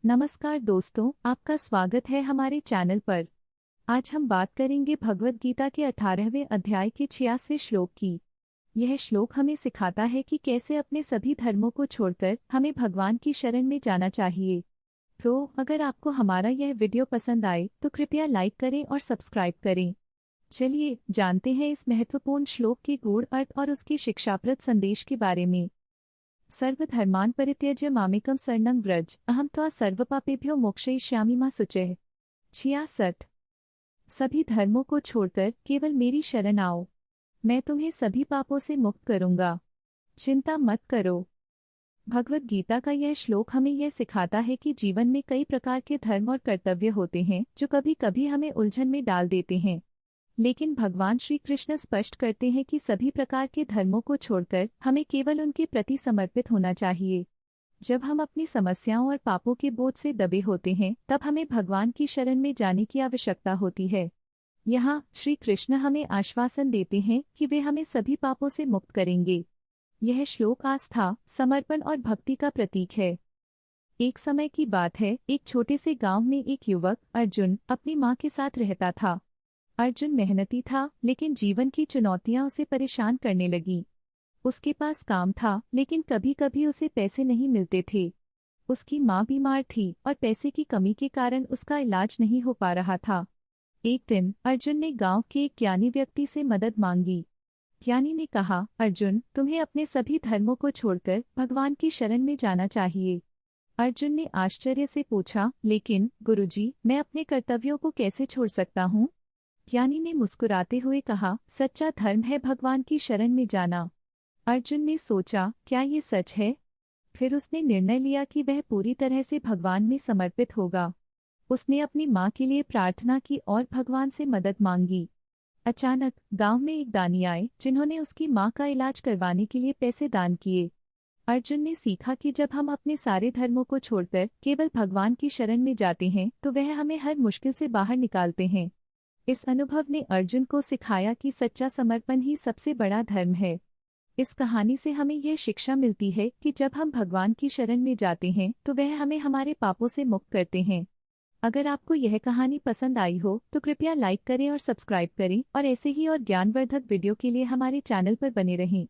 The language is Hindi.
नमस्कार दोस्तों, आपका स्वागत है हमारे चैनल पर। आज हम बात करेंगे भगवद गीता के 18वें अध्याय के 86वें श्लोक की। यह श्लोक हमें सिखाता है कि कैसे अपने सभी धर्मों को छोड़कर हमें भगवान की शरण में जाना चाहिए। तो अगर आपको हमारा यह वीडियो पसंद आए तो कृपया लाइक करें और सब्सक्राइब करें। चलिए जानते हैं इस महत्वपूर्ण श्लोक के गूढ़ अर्थ और उसके शिक्षाप्रद संदेश के बारे में। सर्वधर्मान् परित्यज्य मामेकं शरणं व्रज अहं त्वा सर्वपापेभ्यो मोक्षयिष्यामि मा शुचः। 66। सभी धर्मों को छोड़कर केवल मेरी शरण आओ, मैं तुम्हें सभी पापों से मुक्त करूंगा। चिंता मत करो। भगवद गीता का यह श्लोक हमें यह सिखाता है कि जीवन में कई प्रकार के धर्म और कर्तव्य होते हैं जो कभी कभी हमें उलझन में डाल देते हैं, लेकिन भगवान श्री कृष्ण स्पष्ट करते हैं कि सभी प्रकार के धर्मों को छोड़कर हमें केवल उनके प्रति समर्पित होना चाहिए। जब हम अपनी समस्याओं और पापों के बोझ से दबे होते हैं तब हमें भगवान की शरण में जाने की आवश्यकता होती है। यहाँ श्री कृष्ण हमें आश्वासन देते हैं कि वे हमें सभी पापों से मुक्त करेंगे। यह श्लोक आस्था, समर्पण और भक्ति का प्रतीक है। एक समय की बात है, एक छोटे से गांव में एक युवक अर्जुन अपनी माँ के साथ रहता था। अर्जुन मेहनती था, लेकिन जीवन की चुनौतियां उसे परेशान करने लगी। उसके पास काम था, लेकिन कभी कभी उसे पैसे नहीं मिलते थे। उसकी माँ बीमार थी और पैसे की कमी के कारण उसका इलाज नहीं हो पा रहा था। एक दिन अर्जुन ने गांव के एक ज्ञानी व्यक्ति से मदद मांगी। ज्ञानी ने कहा, अर्जुन, तुम्हें अपने सभी धर्मों को छोड़कर भगवान की शरण में जाना चाहिए। अर्जुन ने आश्चर्य से पूछा, लेकिन गुरुजी, मैं अपने कर्तव्यों को कैसे छोड़ सकता हूँ? ज्ञानी ने मुस्कुराते हुए कहा, सच्चा धर्म है भगवान की शरण में जाना। अर्जुन ने सोचा, क्या ये सच है? फिर उसने निर्णय लिया कि वह पूरी तरह से भगवान में समर्पित होगा। उसने अपनी माँ के लिए प्रार्थना की और भगवान से मदद मांगी। अचानक गांव में एक दानी आए जिन्होंने उसकी माँ का इलाज करवाने के लिए पैसे दान किए। अर्जुन ने सीखा कि जब हम अपने सारे धर्मों को छोड़कर केवल भगवान की शरण में जाते हैं तो वह हमें हर मुश्किल से बाहर निकालते हैं। इस अनुभव ने अर्जुन को सिखाया कि सच्चा समर्पण ही सबसे बड़ा धर्म है। इस कहानी से हमें यह शिक्षा मिलती है कि जब हम भगवान की शरण में जाते हैं तो वह हमें हमारे पापों से मुक्त करते हैं। अगर आपको यह कहानी पसंद आई हो तो कृपया लाइक करें और सब्सक्राइब करें और ऐसे ही और ज्ञानवर्धक वीडियो के लिए हमारे चैनल पर बने रहें।